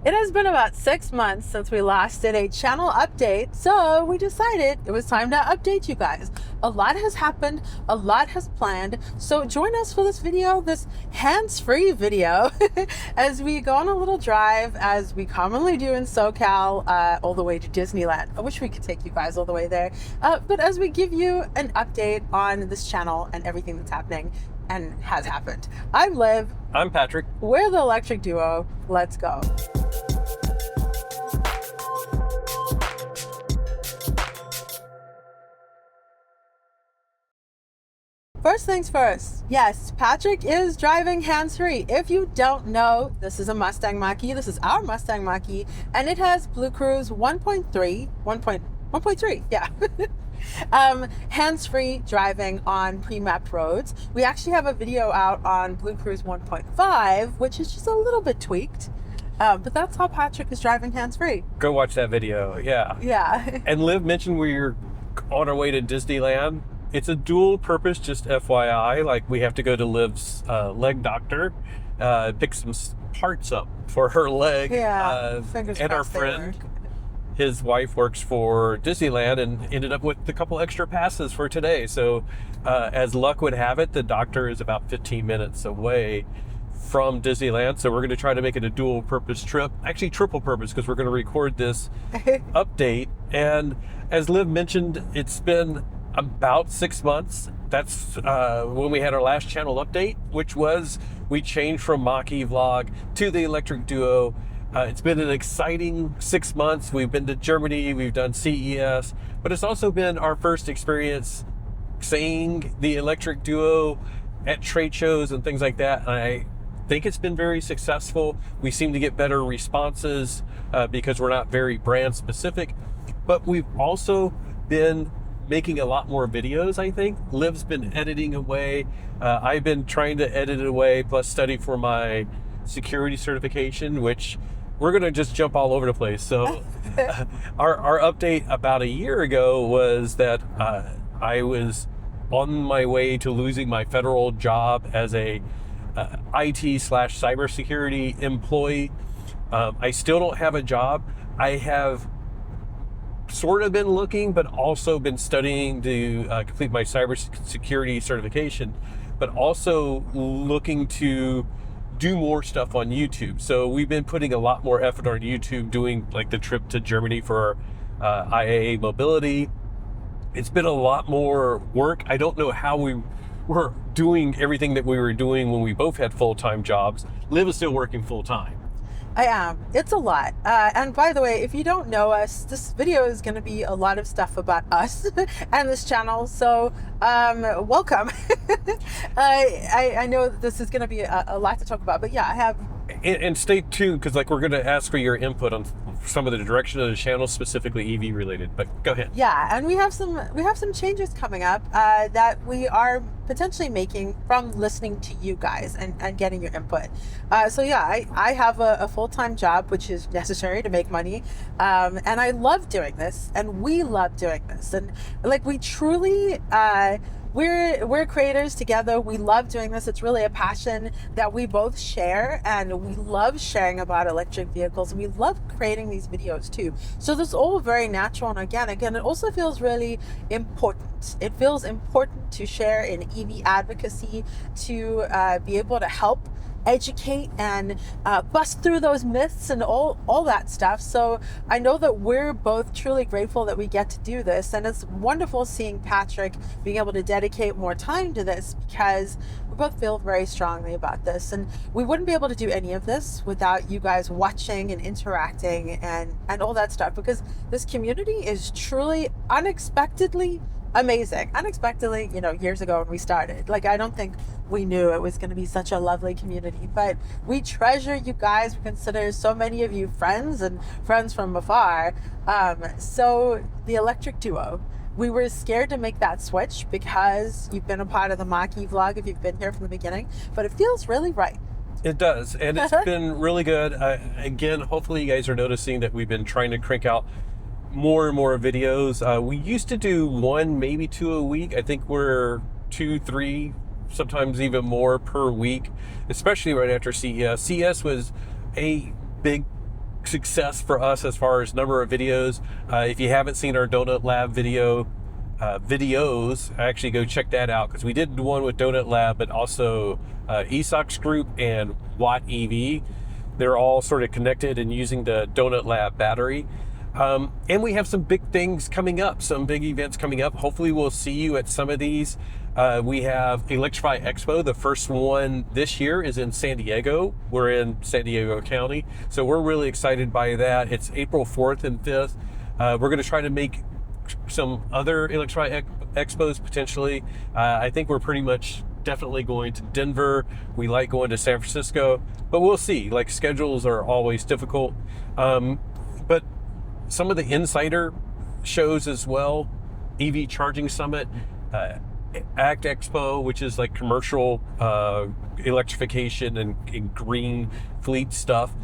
It has been about 6 months since we last did a channel update, so we decided it was time to update you guys. A lot has happened, a lot has planned, so join us for this video, this hands-free video, as we go on a little drive, as we commonly do in SoCal, all the way to Disneyland. I wish we could take you guys all the way there, but as we give you an update on this channel and everything that's happening and has happened. I'm Liv. I'm Patrick. We're the Electric Duo. Let's go. First things first, yes, Patrick is driving hands-free. If you don't know, this is a Mustang Mach-E. This is our Mustang Mach-E, and it has Blue Cruise 1.3, yeah. Hands-free driving on pre-mapped roads. We actually have a video out on Blue Cruise 1.5, which is just a little bit tweaked. But that's how Patrick is driving hands-free. Go watch that video, yeah. Yeah. And Liv mentioned we're on our way to Disneyland. It's a dual purpose, just FYI. Like, we have to go to Liv's leg doctor, pick some parts up for her leg. Yeah, and our friend, his wife works for Disneyland and ended up with a couple extra passes for today. So as luck would have it, the doctor is about 15 minutes away from Disneyland. So we're going to try to make it a dual purpose trip, actually triple purpose, because we're going to record this update. And as Liv mentioned, it's been about 6 months. That's when we had our last channel update, which was we changed from Mach-E vlog to the Electric Duo. It's been an exciting 6 months. We've been to Germany, we've done CES, but it's also been our first experience seeing the Electric Duo at trade shows and things like that. And I think it's been very successful. We seem to get better responses because we're not very brand specific, but we've also been making a lot more videos, I think. Liv's been editing away. I've been trying to edit it away, plus study for my security certification, which we're going to just jump all over the place. So our update about a year ago was that I was on my way to losing my federal job as a IT/cybersecurity employee. I still don't have a job. I have sort of been looking, but also been studying to complete my cybersecurity certification, but also looking to do more stuff on YouTube. So we've been putting a lot more effort on YouTube, doing like the trip to Germany for IAA Mobility. It's been a lot more work. I don't know how we were doing everything that we were doing when we both had full-time jobs. Liv is still working full-time. I am. It's a lot. And by the way, if you don't know us, this video is going to be a lot of stuff about us and this channel. So welcome. I know this is going to be a lot to talk about, but yeah, I have. And stay tuned, because like we're going to ask for your input on some of the direction of the channel, specifically EV related. But go ahead. Yeah, and we have some changes coming up that we are potentially making from listening to you guys and getting your input. So yeah, I have a full-time job, which is necessary to make money, and I love doing this, and we love doing this, and like we truly. We're creators together. We love doing this. It's really a passion that we both share, and we love sharing about electric vehicles, and we love creating these videos too. So this is all very natural and organic, and it also feels really important. It feels important to share in EV advocacy, to be able to help educate and bust through those myths and all that stuff. So I know that we're both truly grateful that we get to do this, and it's wonderful seeing Patrick being able to dedicate more time to this, because we both feel very strongly about this, and we wouldn't be able to do any of this without you guys watching and interacting and all that stuff, because this community is truly unexpectedly amazing. Unexpectedly, years ago when we started, like, I don't think we knew it was going to be such a lovely community, but we treasure you guys. We consider so many of you friends and friends from afar. So the Electric Duo, we were scared to make that switch because you've been a part of the Mach-E vlog if you've been here from the beginning, but it feels really right. It does, and it's been really good. Again, hopefully you guys are noticing that we've been trying to crank out more and more videos. We used to do 1, maybe 2 a week. I think we're 2, 3, sometimes even more per week, especially right after CES. CES was a big success for us as far as number of videos. If you haven't seen our Donut Lab videos, actually go check that out, because we did one with Donut Lab, but also ESOX Group and Watt EV. They're all sort of connected and using the Donut Lab battery. And we have some big things coming up, some big events coming up. Hopefully we'll see you at some of these. We have Electrify Expo. The first one this year is in San Diego. We're in San Diego County, so we're really excited by that. It's April 4th and 5th. We're going to try to make some other Electrify Expos potentially. I think we're pretty much definitely going to Denver. We like going to San Francisco, but we'll see. Like, schedules are always difficult. But some of the insider shows as well, EV Charging Summit, ACT Expo, which is like commercial electrification and green fleet stuff.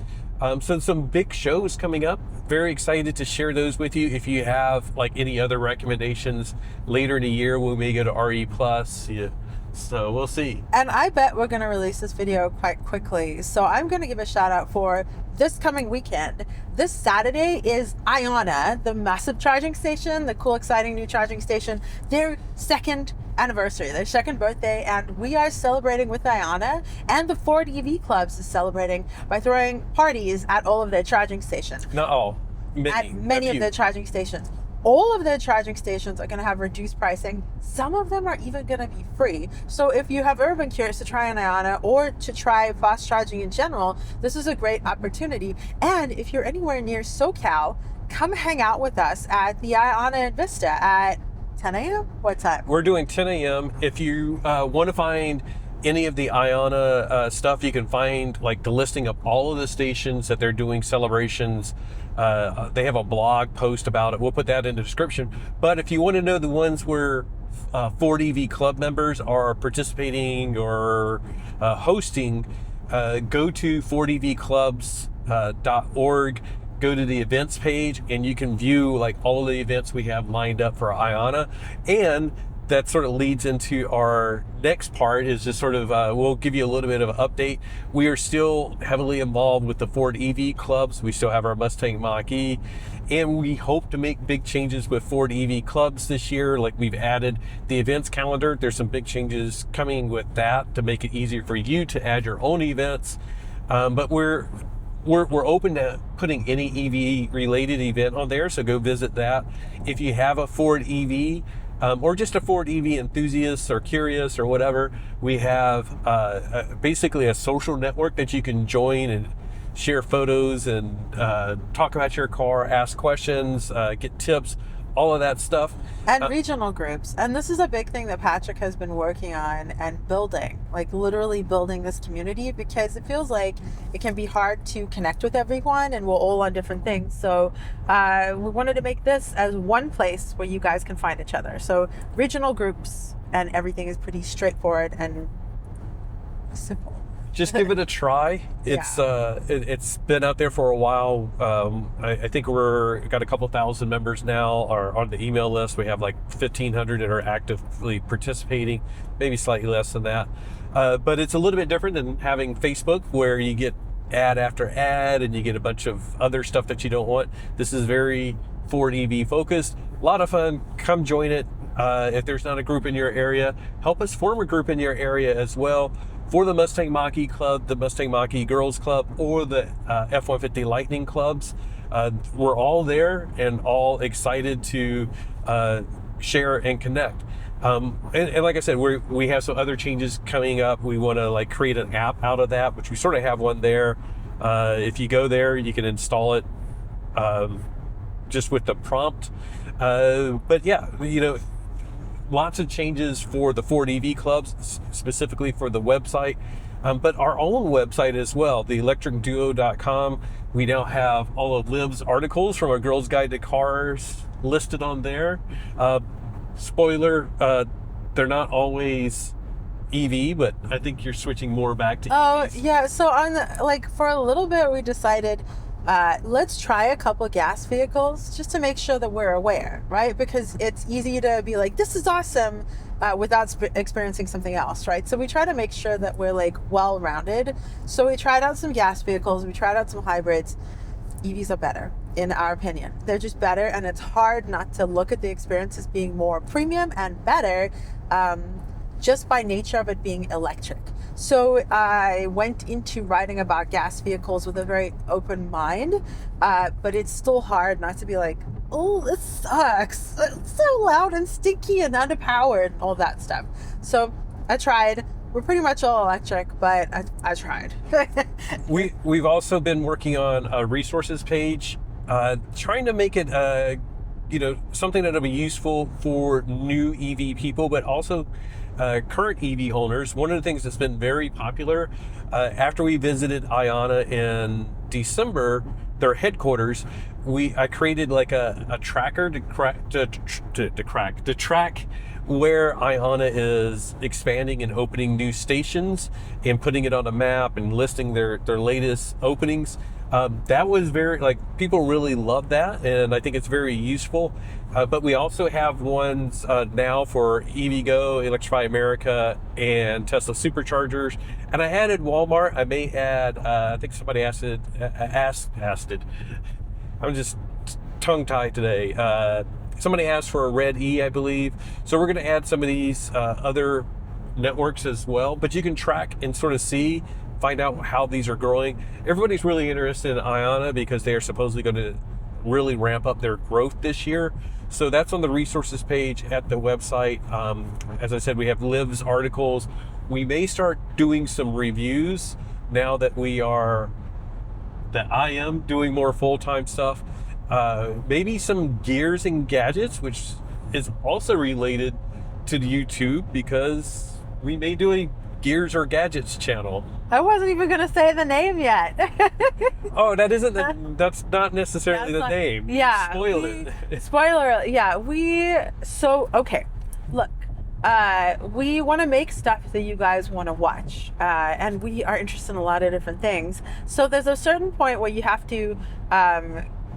So some big shows coming up. Very excited to share those with you. If you have like any other recommendations later in the year, we may go to RE Plus. Yeah. So we'll see. And I bet we're going to release this video quite quickly. So I'm going to give a shout out for this coming weekend. This Saturday is Ayana, the massive charging station, the cool, exciting new charging station, their second anniversary, their second birthday, and we are celebrating with Ayana, and the FordEVClubs is celebrating by throwing parties at all of their charging stations. Not all. Many of their charging stations. All of their charging stations are going to have reduced pricing. Some of them are even going to be free. So if you have ever been curious to try an Ayana or to try fast charging in general, this is a great opportunity. And if you're anywhere near SoCal, come hang out with us at the Ayana in Vista at 10 a.m. What time? We're doing 10 a.m. If you want to find any of the Ayana stuff, you can find like the listing of all of the stations that they're doing celebrations. They have a blog post about it. We'll put that in the description. But if you want to know the ones where FordEVClub members are participating or hosting, go to FordEVClubs.org. Go to the events page, and you can view like all the events we have lined up for Ayana. And that sort of leads into our next part, is just sort of, we'll give you a little bit of an update. We are still heavily involved with the FordEVClubs. We still have our Mustang Mach-E, and we hope to make big changes with FordEVClubs this year. Like, we've added the events calendar. There's some big changes coming with that to make it easier for you to add your own events. But we're open to putting any EV related event on there, so go visit that. If you have a Ford EV, or just a Ford EV enthusiast or curious or whatever, we have basically a social network that you can join and share photos and talk about your car, ask questions, get tips, all of that stuff. And regional groups. And this is a big thing that Patrick has been working on and building, like literally building this community, because it feels like it can be hard to connect with everyone and we're all on different things. So we wanted to make this as one place where you guys can find each other. So regional groups, and everything is pretty straightforward and simple. Just give it a try. It's it's been out there for a while. I think got a couple thousand members now are on the email list. We have like 1,500 that are actively participating, maybe slightly less than that. But it's a little bit different than having Facebook, where you get ad after ad and you get a bunch of other stuff that you don't want. This is very Ford EV focused. A lot of fun. Come join it. If there's not a group in your area, help us form a group in your area as well. For the Mustang Mach-E Club, the Mustang Mach-E Girls Club, or the F-150 Lightning Clubs, we're all there and all excited to share and connect. And like I said, we have some other changes coming up. We want to like create an app out of that, which we sort of have one there. If you go there, you can install it just with the prompt. But yeah, you know, lots of changes for the FordEVClubs, specifically for the website, but our own website as well, the electricduo.com. We now have all of Liv's articles from our Girls Guide to Cars listed on there. Spoiler, they're not always EV, but I think you're switching more back to EVs. Yeah, so for a little bit we decided let's try a couple gas vehicles just to make sure that we're aware, right? Because it's easy to be like, this is awesome, without experiencing something else, right? So we try to make sure that we're like well-rounded. So we tried out some gas vehicles, we tried out some hybrids. EVs are better, in our opinion. They're just better, and it's hard not to look at the experience as being more premium and better, just by nature of it being electric. So I went into writing about gas vehicles with a very open mind, but it's still hard not to be like, oh, this sucks. It's so loud and stinky and underpowered and all that stuff. So I tried. We're pretty much all electric, but I tried. We've also been working on a resources page, trying to make it something that'll be useful for new EV people, but also current EV owners. One of the things that's been very popular, after we visited Ayana in December, their headquarters, I created like a tracker to track where Ayana is expanding and opening new stations and putting it on a map and listing their latest openings. That was people really love that, and I think it's very useful. But we also have ones now for EVgo, Electrify America, and Tesla Superchargers. And I added Walmart. I may add, I think somebody asked it. I'm just tongue-tied today. Somebody asked for a Red E, I believe. So we're going to add some of these other networks as well. But you can track and sort of find out how these are growing. Everybody's really interested in Ayana because they are supposedly going to really ramp up their growth this year. So that's on the resources page at the website. As I said, we have Liv's articles. We may start doing some reviews now that I am doing more full-time stuff. Maybe some gears and gadgets, which is also related to YouTube, because we may do a gears or gadgets channel. I wasn't even going to say the name yet. Oh, that's not necessarily the name. Yeah. Spoil it. Spoiler. Yeah. Okay. Look, we want to make stuff that you guys want to watch. And we are interested in a lot of different things. So there's a certain point where you have to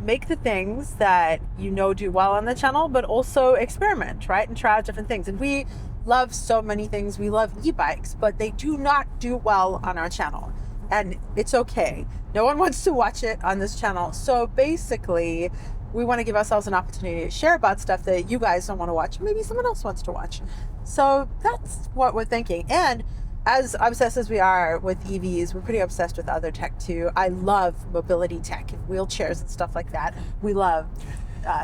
make the things that do well on the channel, but also experiment, right? And try out different things. And we love so many things. We love e-bikes, but they do not do well on our channel. And it's okay. No one wants to watch it on this channel. So basically, we want to give ourselves an opportunity to share about stuff that you guys don't want to watch. Maybe someone else wants to watch. So that's what we're thinking. And as obsessed as we are with EVs, we're pretty obsessed with other tech too. I love mobility tech and wheelchairs and stuff like that. We love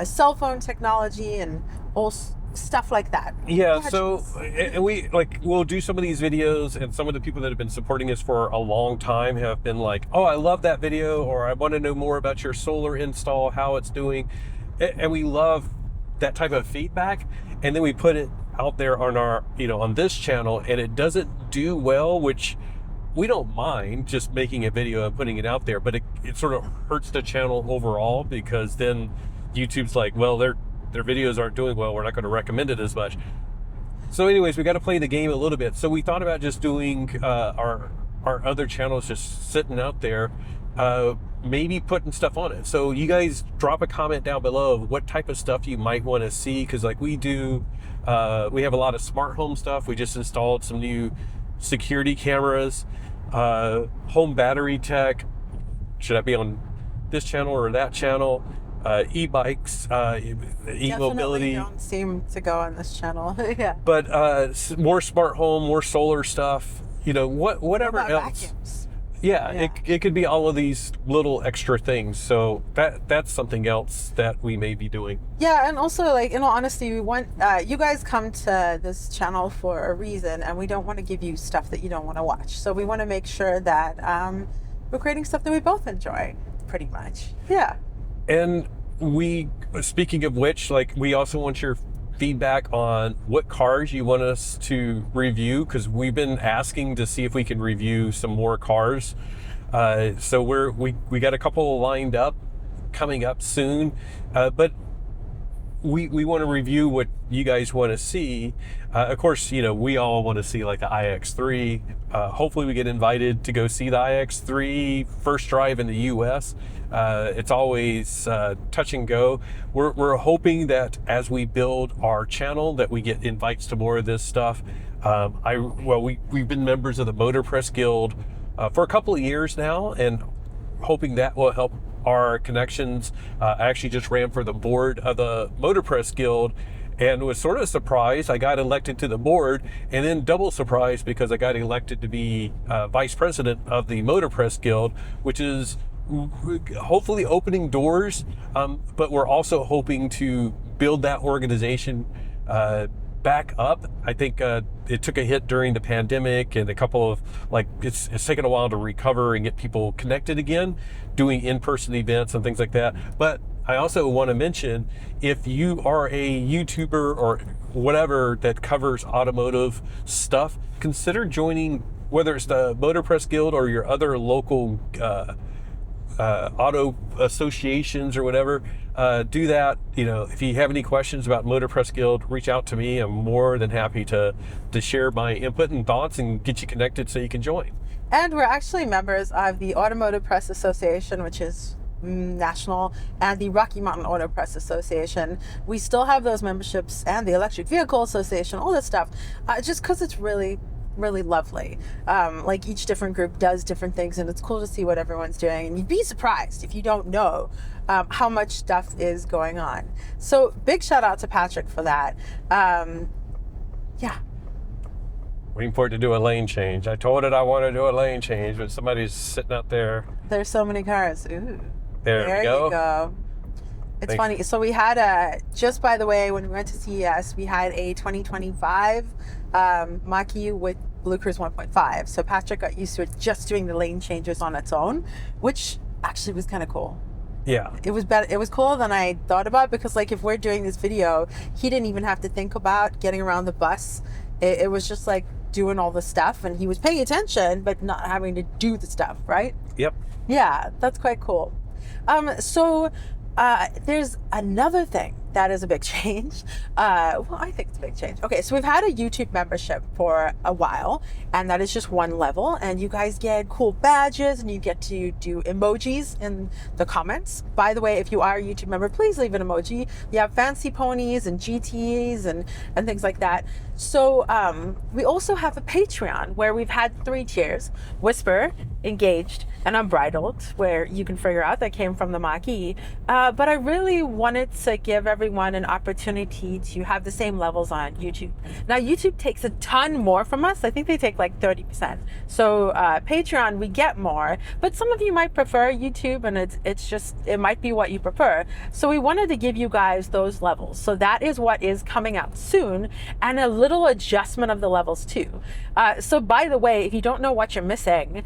cell phone technology and all stuff like that. Yeah, so we'll do some of these videos, and some of the people that have been supporting us for a long time have been like, oh, I love that video, or I want to know more about your solar install, how it's doing. And we love that type of feedback. And then we put it out there on our, on this channel, and it doesn't do well, which we don't mind just making a video and putting it out there, but it sort of hurts the channel overall, because then YouTube's like, well, their videos aren't doing well, we're not going to recommend it as much. So anyways, we got to play the game a little bit. So we thought about just doing our other channels just sitting out there, maybe putting stuff on it. So you guys drop a comment down below of what type of stuff you might want to see, because we have a lot of smart home stuff. We just installed some new security cameras, home battery tech. Should I be on this channel or that channel? E-bikes, e-mobility. Definitely don't seem to go on this channel. Yeah. But more smart home, more solar stuff. Whatever else. Vacuums? Yeah. It could be all of these little extra things. So that's something else that we may be doing. Yeah, and also, in all honesty, we want you guys come to this channel for a reason, and we don't want to give you stuff that you don't want to watch. So we want to make sure that we're creating stuff that we both enjoy, pretty much. Yeah. And speaking of which, we also want your feedback on what cars you want us to review, because we've been asking to see if we can review some more cars. So we got a couple lined up coming up soon, but we want to review what you guys want to see. Of course, we all want to see the iX3. Hopefully we get invited to go see the iX3 first drive in the US. It's always touch and go. We're hoping that as we build our channel that we get invites to more of this stuff. We've been members of the Motor Press Guild for a couple of years now, and hoping that will help our connections. I actually just ran for the board of the Motor Press Guild and was sort of surprised I got elected to the board, and then double surprised because I got elected to be vice president of the Motor Press Guild, which is hopefully opening doors, but we're also hoping to build that organization back up. I think it took a hit during the pandemic, and a couple of it's taken a while to recover and get people connected again, doing in-person events and things like that. But I also want to mention, if you are a YouTuber or whatever that covers automotive stuff, consider joining, whether it's the Motor Press Guild or your other local auto associations or whatever. Do that. If you have any questions about Motor Press Guild, reach out to me. I'm more than happy to share my input and thoughts and get you connected so you can join. And we're actually members of the Automotive Press Association, which is national, and the Rocky Mountain Auto Press Association. We still have those memberships, and the Electric Vehicle Association, all this stuff, just because it's really lovely. Each different group does different things, and it's cool to see what everyone's doing, and you'd be surprised if you don't know how much stuff is going on. So big shout out to Patrick for that. Waiting for it to do a lane change. I told it I want to do a lane change, but somebody's sitting out there. There's so many cars. Ooh. There we go. You go. It's funny. So we had just by the way, when we went to CES, we had a 2025 Mach-E with Blue Cruise 1.5. So Patrick got used to it just doing the lane changes on its own, which actually was kind of cool. Yeah. It was better. It was cooler than I thought about, because if we're doing this video, he didn't even have to think about getting around the bus. It was just doing all the stuff, and he was paying attention, but not having to do the stuff, right? Yep. Yeah, that's quite cool. There's another thing that is a big change. I think it's a big change. Okay, so we've had a YouTube membership for a while, and that is just one level, and you guys get cool badges, and you get to do emojis in the comments. By the way, if you are a YouTube member, please leave an emoji. You have fancy ponies and GTs and things like that. So we also have a Patreon where we've had 3 tiers: Whisper, Engaged, and Unbridled, where you can figure out that came from the Mach-E. But I really wanted to give everyone an opportunity to have the same levels on YouTube. Now, YouTube takes a ton more from us. I think they take 30%. So Patreon, we get more, but some of you might prefer YouTube, and it might be what you prefer. So we wanted to give you guys those levels. So that is what is coming out soon, and a little adjustment of the levels too. So by the way, if you don't know what you're missing,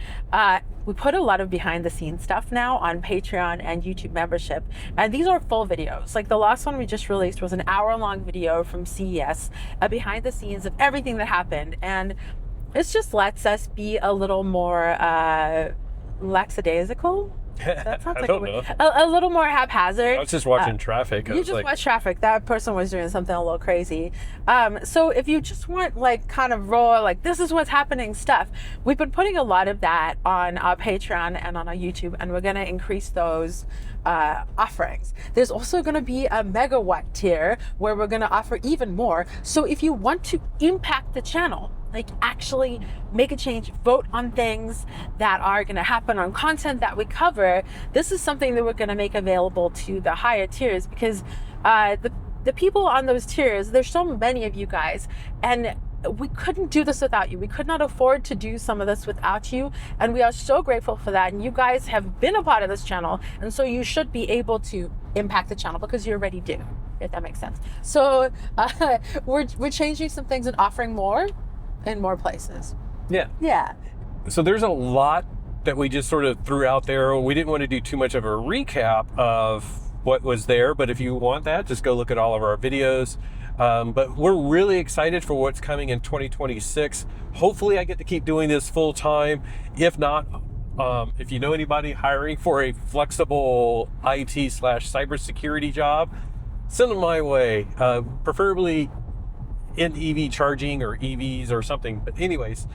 we put a lot of behind the scenes stuff now on Patreon and YouTube membership. And these are full videos. The last one we just released was an hour-long video from CES, behind the scenes of everything that happened. And it just lets us be a little more lackadaisical. That sounds I don't know. A little more haphazard. I was just watching traffic. You just watched traffic. That person was doing something a little crazy. So if you just want kind of raw, this is what's happening stuff, we've been putting a lot of that on our Patreon and on our YouTube, and we're going to increase those offerings. There's also going to be a megawatt tier where we're going to offer even more. So if you want to impact the channel, actually make a change, vote on things that are going to happen, on content that we cover, this is something that we're going to make available to the higher tiers, because the people on those tiers, there's so many of you guys, and we couldn't do this without you. We could not afford to do some of this without you, and we are so grateful for that. And you guys have been a part of this channel, and so you should be able to impact the channel, because you already do, if that makes sense. So we're changing some things and offering more in more places. Yeah. So there's a lot that we just sort of threw out there. We didn't want to do too much of a recap of what was there, but if you want that, just go look at all of our videos. But we're really excited for what's coming in 2026. Hopefully I get to keep doing this full time. If not, if you know anybody hiring for a flexible IT/cybersecurity job, send them my way, preferably in EV charging or EVs or something. But anyways,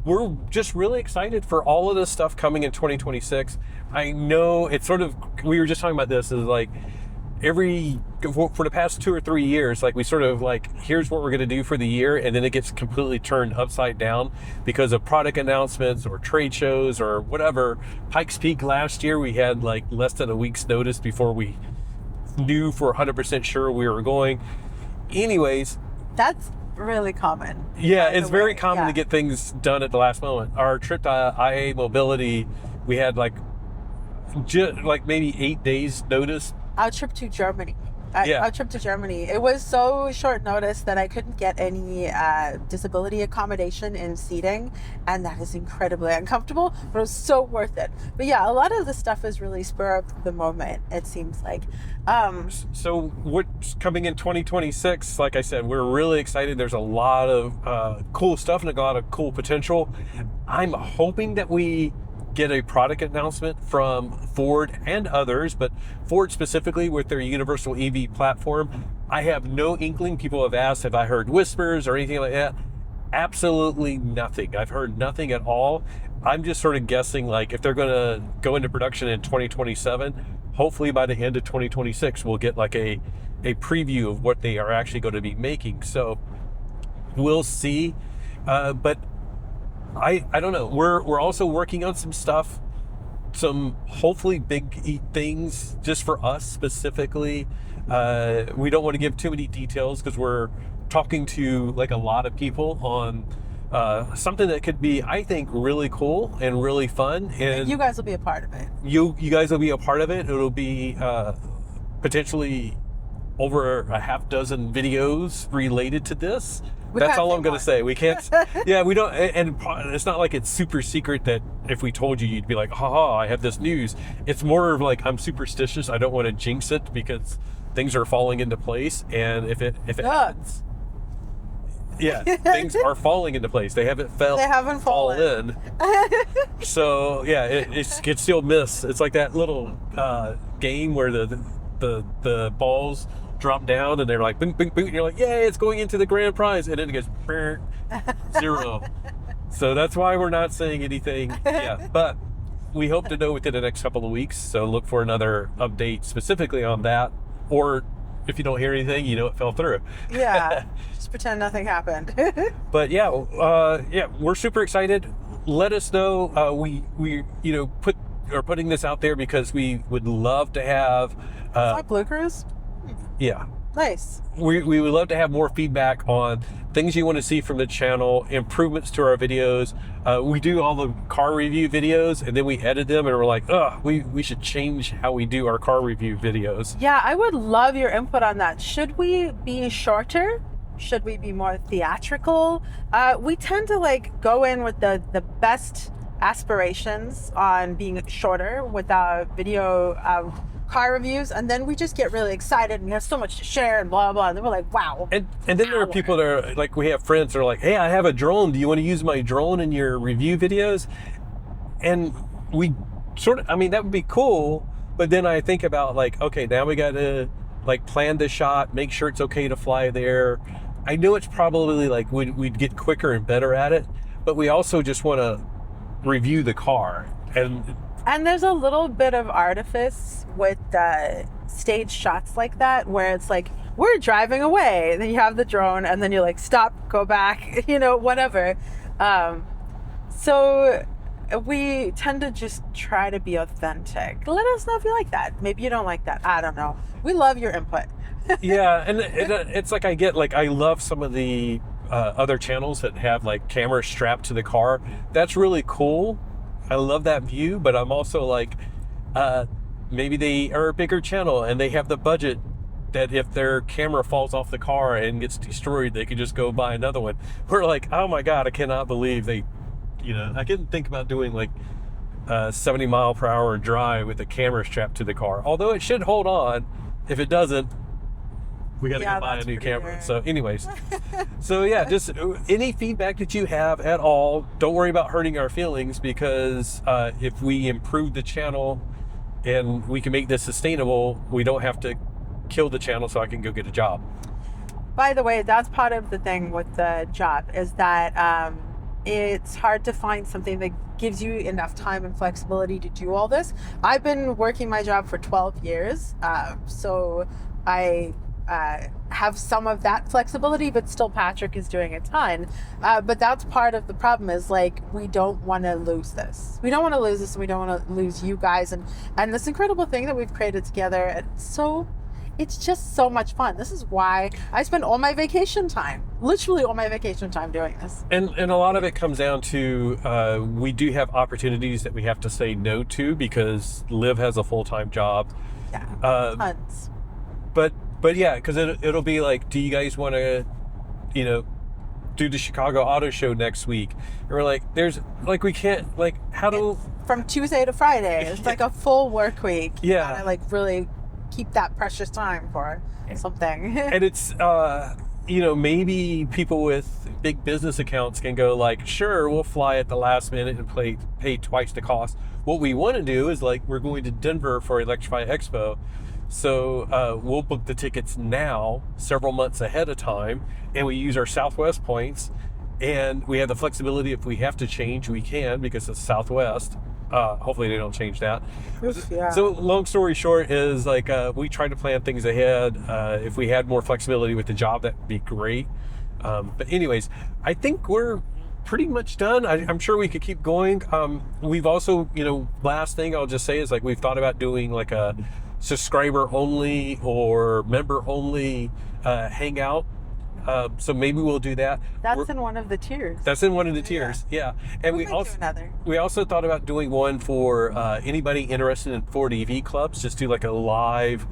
we're just really excited for all of this stuff coming in 2026. I know it's we were just talking about this, is every for the past 2 or 3 years, like we sort of like, here's what we're going to do for the year, and then it gets completely turned upside down because of product announcements or trade shows or whatever. Pikes Peak last year, we had like less than a week's notice before we knew for 100% sure we were going. Anyways, that's really common. Yeah, it's very common to get things done at the last moment. Our trip to IA Mobility, we had like maybe 8 days notice. Our trip to Germany. Our trip to Germany. It was so short notice that I couldn't get any disability accommodation in seating, and that is incredibly uncomfortable, but it was so worth it. But yeah, a lot of the stuff is really spur of the moment, it seems like. So what's coming in 2026, like I said, we're really excited. There's a lot of cool stuff and a lot of cool potential. I'm hoping that we get a product announcement from Ford and others, but Ford specifically with their universal EV platform. I have no inkling. People have asked, have I heard whispers or anything like that? Absolutely nothing. I've heard nothing at all. I'm just sort of guessing, like, if they're going to go into production in 2027, hopefully by the end of 2026, we'll get like a preview of what they are actually going to be making. So we'll see. But I don't know. We're also working on some stuff, some hopefully big things just for us specifically. We don't want to give too many details because we're talking to like a lot of people on something that could be, I think, really cool and really fun. And you guys will be a part of it. You guys will be a part of it. It'll be potentially over a half dozen videos related to this. That's all I'm going to say. We can't, yeah, we don't, and it's not like it's super secret that if we told you, you'd be like, haha, I have this news. It's more of like, I'm superstitious. I don't want to jinx it because things are falling into place. And if it happens, yeah, things are falling into place. They haven't fallen. So yeah, it still miss. It's like that little game where the balls drop down and they're like boom, boom, boom, and you're like, yay, it's going into the grand prize, and then it goes 0. So that's why we're not saying anything. Yeah, but we hope to know within the next couple of weeks. So look for another update specifically on that, or if you don't hear anything, you know it fell through. Yeah, just pretend nothing happened. But yeah, we're super excited. Let us know. We putting this out there because we would love to have. Is that Blue Cruise? Yeah. Nice. We would love to have more feedback on things you want to see from the channel, improvements to our videos. We do all the car review videos and then we edit them and we're like, we should change how we do our car review videos. Yeah, I would love your input on that. Should we be shorter? Should we be more theatrical? We tend to like go in with the best aspirations on being shorter with our video car reviews, and then we just get really excited and we have so much to share and blah blah, and then we're like, wow. And then there are people that are like, we have friends that are like, hey, I have a drone, do you want to use my drone in your review videos? And we sort of, I mean, that would be cool, but then I think about like, okay, now we got to like plan the shot, make sure it's okay to fly there. I know it's probably like we'd get quicker and better at it, but we also just want to review the car. And there's a little bit of artifice with stage shots like that, where it's like, we're driving away, and then you have the drone, and then you're like, stop, go back, whatever. So we tend to just try to be authentic. Let us know if you like that. Maybe you don't like that. I don't know. We love your input. Yeah, and it's like I love some of the other channels that have like cameras strapped to the car. That's really cool. I love that view, but I'm also like, maybe they are a bigger channel and they have the budget that if their camera falls off the car and gets destroyed, they can just go buy another one. We're like, oh my God, I cannot believe they, I couldn't think about doing like a 70 mile per hour drive with a camera strapped to the car. Although it should hold on. If it doesn't, we got to go buy a new camera. Rare. So anyways, so yeah, just any feedback that you have at all, don't worry about hurting our feelings, because if we improve the channel and we can make this sustainable, we don't have to kill the channel so I can go get a job. By the way, that's part of the thing with the job, is that it's hard to find something that gives you enough time and flexibility to do all this. I've been working my job for 12 years, so I have some of that flexibility, but still Patrick is doing a ton. But that's part of the problem, is like, we don't want to lose this. We don't want to lose this. And we don't want to lose you guys and this incredible thing that we've created together. It's just so much fun. This is why I spend all my vacation time, literally all my vacation time, doing this. And a lot of it comes down to we do have opportunities that we have to say no to because Liv has a full-time job. Yeah, tons. But yeah, because it'll be like, do you guys want to, do the Chicago Auto Show next week? And we're like, we can't, from Tuesday to Friday. It's like a full work week. Yeah. You gotta like really keep that precious time for something. And it's, maybe people with big business accounts can go like, sure, we'll fly at the last minute and pay twice the cost. What we want to do is like, we're going to Denver for Electrify Expo. So we'll book the tickets now, several months ahead of time, and we use our Southwest points, and we have the flexibility. If we have to change, we can, because it's Southwest. Hopefully they don't change that. Yeah. So long story short is like, we try to plan things ahead. If we had more flexibility with the job, that would be great. But anyways, I think we're pretty much done. I'm sure we could keep going. We've also, last thing I'll just say is like, we've thought about doing like a subscriber only or member only hangout. So maybe we'll do that. That's in one of the tiers. That's in one of the tiers. Yeah. And we also thought about doing one for anybody interested in FordEVClubs. Just do like a live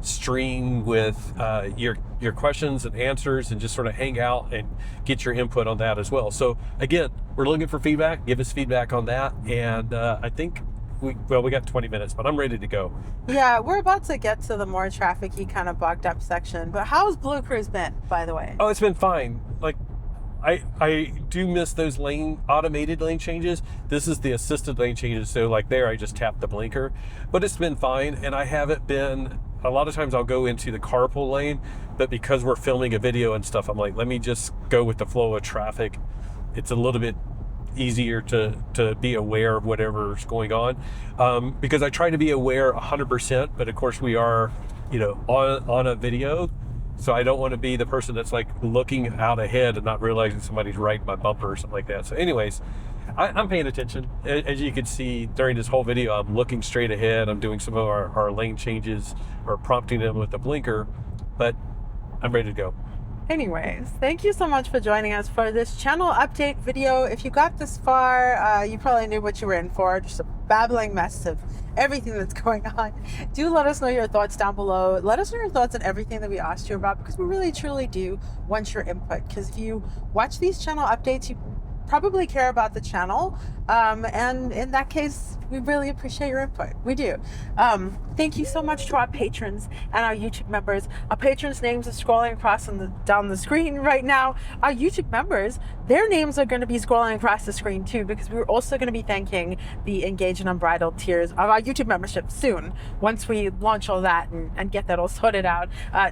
stream with your questions and answers, and just sort of hang out and get your input on that as well. So again, we're looking for feedback. Give us feedback on that. And I think we got 20 minutes, but I'm ready to go. Yeah, we're about to get to the more traffic-y kind of bogged up section. But how's Blue Cruise been, by the way? Oh, it's been fine. Like, I do miss those automated lane changes. This is the assisted lane changes. So like there, I just tap the blinker, but it's been fine. And I haven't been, a lot of times I'll go into the carpool lane, but because we're filming a video and stuff, I'm like, let me just go with the flow of traffic. It's a little bit easier to be aware of whatever's going on, because I try to be aware 100%, but of course we are on a video, so I don't want to be the person that's like looking out ahead and not realizing somebody's right in my bumper or something like that. So anyways, I'm paying attention. As you can see during this whole video, I'm looking straight ahead. I'm doing some of our lane changes or prompting them with the blinker, but I'm ready to go. Anyways, thank you so much for joining us for this channel update video. If you got this far, you probably knew what you were in for, just a babbling mess of everything that's going on. Do let us know your thoughts down below. Let us know your thoughts on everything that we asked you about, because we really truly do want your input. Because if you watch these channel updates, you probably care about the channel, and in that case, we really appreciate your input. We do. Thank you so much to our patrons and our YouTube members. Our patrons' names are scrolling across down the screen right now. Our YouTube members, their names are going to be scrolling across the screen too, because we're also going to be thanking the Engaged and Unbridled tiers of our YouTube membership soon, once we launch all that and get that all sorted out.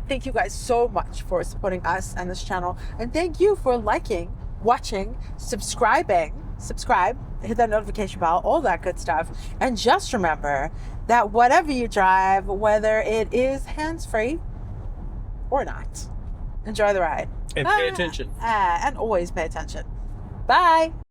Thank you guys so much for supporting us and this channel, and thank you for liking, watching, subscribe, hit that notification bell, all that good stuff. And just remember that whatever you drive, whether it is hands-free or not, enjoy the ride. And pay attention. And always pay attention. Bye.